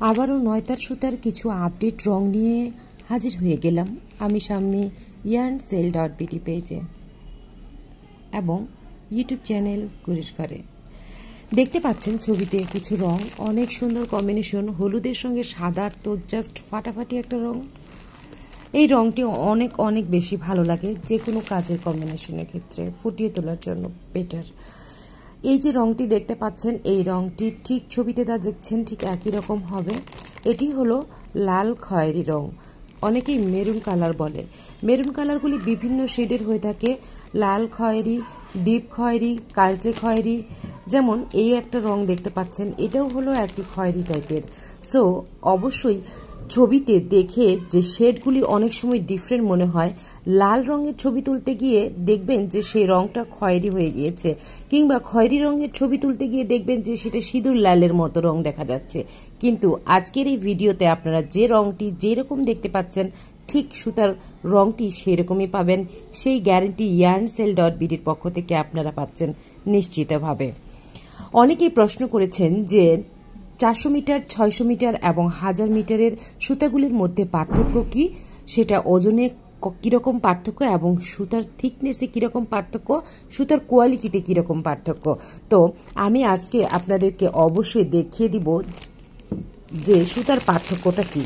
আবারও নয়তার সুতার কিছু আপডেট রং নিয়ে হাজির হয়ে গেলাম আমি সামনে yarnsale.bt পেজে এবং ইউটিউব চ্যানেল কুরিশ করে। দেখতে পাচ্ছেন ছবিতে কিছু রং, অনেক সুন্দর কম্বিনেশন, হলুদের সঙ্গে সাদা তো জাস্ট ফাটাফাটি একটা রং। এই রংটি অনেক অনেক বেশি ভালো লাগে যে কোনো কাজের কম্বিনেশনের ক্ষেত্রে, ফুটিয়ে তোলার জন্য বেটার। এই যে রংটি দেখতে পাচ্ছেন, এই রংটি ঠিক ছবিতে যা দেখছেন ঠিক একই রকম হবে। এটি হলো লাল খয়েরি রং, অনেকেই মেরুন কালার বলে। মেরুন কালারগুলি বিভিন্ন শেডের হয়ে থাকে, লাল খয়েরি, ডিপ খয়েরি, কালচে খয়েরি। যেমন এই একটা রং দেখতে পাচ্ছেন, এটাও হলো একটি খয়েরি টাইপের। সো অবশ্যই ছবিতে দেখে যে শেডগুলি অনেক সময় ডিফারেন্ট মনে হয়, লাল রঙের ছবি তুলতে গিয়ে দেখবেন যে সেই রংটা খয়েরি হয়ে গিয়েছে, কিংবা খয়েরি রঙের ছবি তুলতে গিয়ে দেখবেন যে সেটা সিঁদুর লালের মতো রং দেখা যাচ্ছে। কিন্তু আজকের এই ভিডিওতে আপনারা যে রংটি যেরকম দেখতে পাচ্ছেন ঠিক সুতার রংটি সেরকমই পাবেন, সেই গ্যারান্টি yarnsale.bt-র পক্ষ থেকে আপনারা পাচ্ছেন নিশ্চিতভাবে। অনেকেই প্রশ্ন করেছেন যে 400 মিটার, 600 মিটার এবং 1000 মিটারের সুতাগুলির মধ্যে পার্থক্য কি, সেটা ওজনে কীরকম পার্থক্য এবং সুতার থিকনেসে কীরকম পার্থক্য, সুতার কোয়ালিটিতে কীরকম পার্থক্য। তো আমি আজকে আপনাদেরকে অবশ্যই দেখিয়ে দিব যে সুতার পার্থক্যটা কি।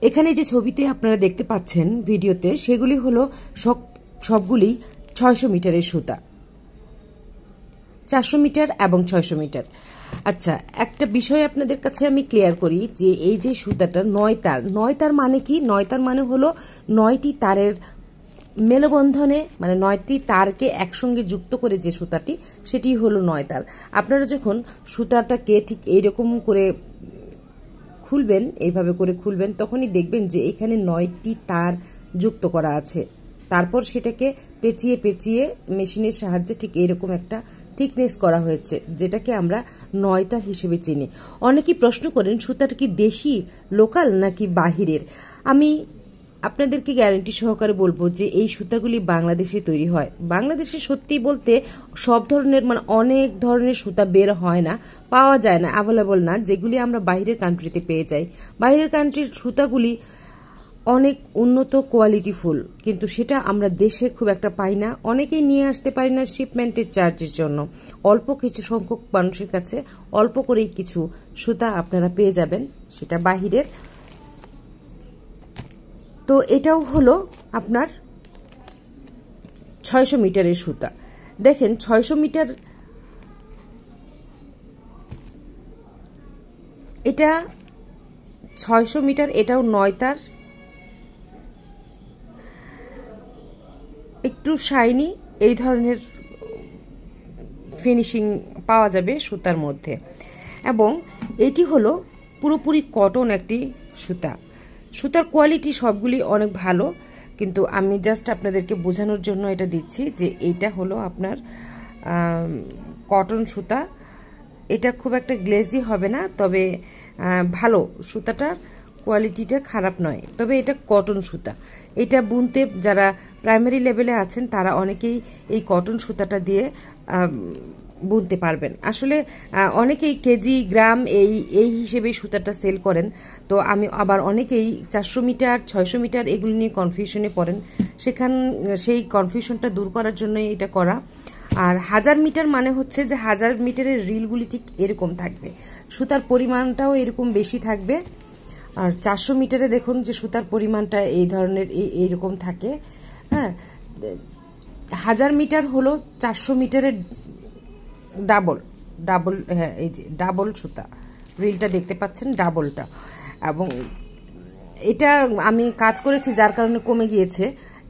এখানে যে ছবিতে আপনারা দেখতে পাচ্ছেন ভিডিওতে, সেগুলি হলো সবগুলি 600 মিটারের সুতা, 400 মিটার এবং 600 মিটার। আচ্ছা, একটা বিষয় আপনাদের কাছে আমি ক্লিয়ার করি যে এই যে সুতাটা 9 তার, 9 তার মানে কি? 9 তার মানে হলো 9টি তারের মেলবন্ধনে, মানে 9টি তারকে একসঙ্গে যুক্ত করে যে সুতাটি, সেটি হলো 9 তার। আপনারা যখন সুতাটাকে ঠিক এইরকম করে খুলবেন, এইভাবে করে খুলবেন, তখনই দেখবেন যে এখানে 9টি তার যুক্ত করা আছে। তারপর সেটাকে পেঁচিয়ে পেঁচিয়ে মেশিনের সাহায্যে ঠিক এরকম একটা থিকনেস করা হয়েছে, যেটাকে আমরা 9 তার হিসেবে চিনি। অনেকেই প্রশ্ন করেন সুতাটা কি দেশি, লোকাল নাকি বাহিরের। আমি আপনাদেরকে গ্যারান্টি সহকারে বলবো যে এই সুতাগুলি বাংলাদেশে তৈরি হয়। বাংলাদেশে সত্যি বলতে সব ধরনের, মানে অনেক ধরনের সুতা বের হয় না, পাওয়া যায় না, অ্যাভেলেবল না, যেগুলি আমরা বাইরের কান্ট্রিতে পেয়ে যাই। বাইরের কান্ট্রির সুতাগুলি অনেক উন্নত কোয়ালিটিফুল, কিন্তু সেটা আমরা দেশে খুব একটা পাই না। অনেকেই নিয়ে আসতে পারি না শিপমেন্টের চার্জের জন্য। অল্প কিছু সংখ্যক মানুষের কাছে অল্প করেই কিছু সুতা আপনারা পেয়ে যাবেন, সেটা বাহিরের। তো এটাও হলো আপনার 600 মিটারের সুতা। দেখেন 600 মিটার, এটা 600 মিটার, এটাও 9 তার, একটু শাইনি, এই ধরনের ফিনিশিং পাওয়া যাবে সুতার মধ্যে। এবং এটি হলো পুরোপুরি কটন একটি সুতা। সুতার কোয়ালিটি সবগুলি অনেক ভালো, কিন্তু আমি জাস্ট আপনাদেরকে বোঝানোর জন্য এটা দিচ্ছি যে এইটা হলো আপনার কটন সুতা। এটা খুব একটা গ্লেজি হবে না, তবে ভালো, সুতাটার কোয়ালিটিটা খারাপ নয়, তবে এটা কটন সুতা। এটা বুনতে যারা প্রাইমারি লেভেলে আছেন তারা অনেকেই এই কটন সুতাটা দিয়ে বুনতে পারবেন। আসলে অনেকেই কেজি, গ্রাম এই হিসেবে সুতাটা সেল করেন। তো আমি আবার অনেকেই 400 মিটার, 600 মিটার এগুলো নিয়ে কনফিউশনে পড়েন, সেই কনফিউশনটা দূর করার জন্য এটা করা। আর 1000 মিটার মানে হচ্ছে যে 1000 মিটারের রিলগুলি ঠিক এরকম থাকবে, সুতার পরিমাণটাও এরকম বেশি থাকবে। আর 400 মিটারে দেখুন যে সুতার পরিমাণটা এই ধরনের এইরকম থাকে। হ্যাঁ, 1000 মিটার হলো 400 মিটারের ডাবল, হ্যাঁ এই যে ডাবল সুতা, রিলটা দেখতে পাচ্ছেন ডাবলটা। এবং এটা আমি কাজ করেছি যার কারণে কমে গিয়েছে।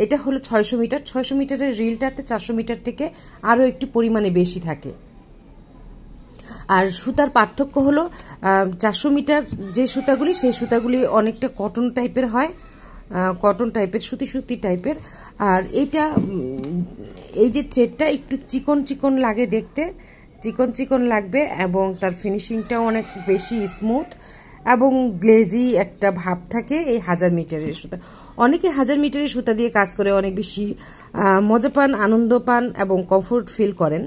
এটা হলো 600 মিটার, 600 মিটারের রিলটাতে 400 মিটার থেকে আরও একটু পরিমাণে বেশি থাকে। আর সুতার পার্থক্য হলো 400 মিটার যে সুতাগুলি, সেই সুতাগুলি অনেকটা কটন টাইপের হয়, কটন টাইপের, সুতি সুতি টাইপের। আর এটা এই যে থ্রেডটা একটু চিকন চিকন লাগে দেখতে, চিকন চিকন লাগবে, এবং তার ফিনিশিংটাও অনেক বেশি স্মুথ এবং গ্লেজি একটা ভাব থাকে এই 1000 মিটারের সুতা। অনেকে 1000 মিটারের সুতা দিয়ে কাজ করে অনেক বেশি মজা পান, আনন্দ পান এবং কমফোর্ট ফিল করেন।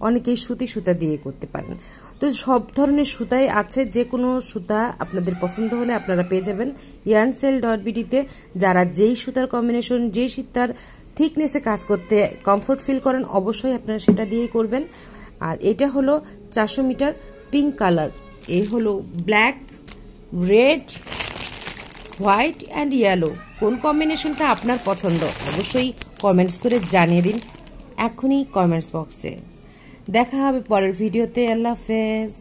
অনেকেই সুতি সুতা দিয়ে করতে পারেন। তো সব ধরনের সুতাই আছে, যে কোনো সুতা আপনাদের পছন্দ হলে আপনারা পেয়ে যাবেন yarnSale.bd-তে। যারা যেই সুতার কম্বিনেশন, যেই সুতার থিকনেসে কাজ করতে কমফোর্ট ফিল করেন, অবশ্যই আপনারা সেটা দিয়েই করবেন। আর এটা হলো 400 মিটার পিঙ্ক কালার, এই হলো black, red, white and yellow. কোন কম্বিনেশনটা আপনার পছন্দ অবশ্যই কমেন্টস করে জানিয়ে দিন এখনই কমেন্টস বক্সে। দেখা হবে পরের ভিডিওতে। আল্লাহ হাফেজ।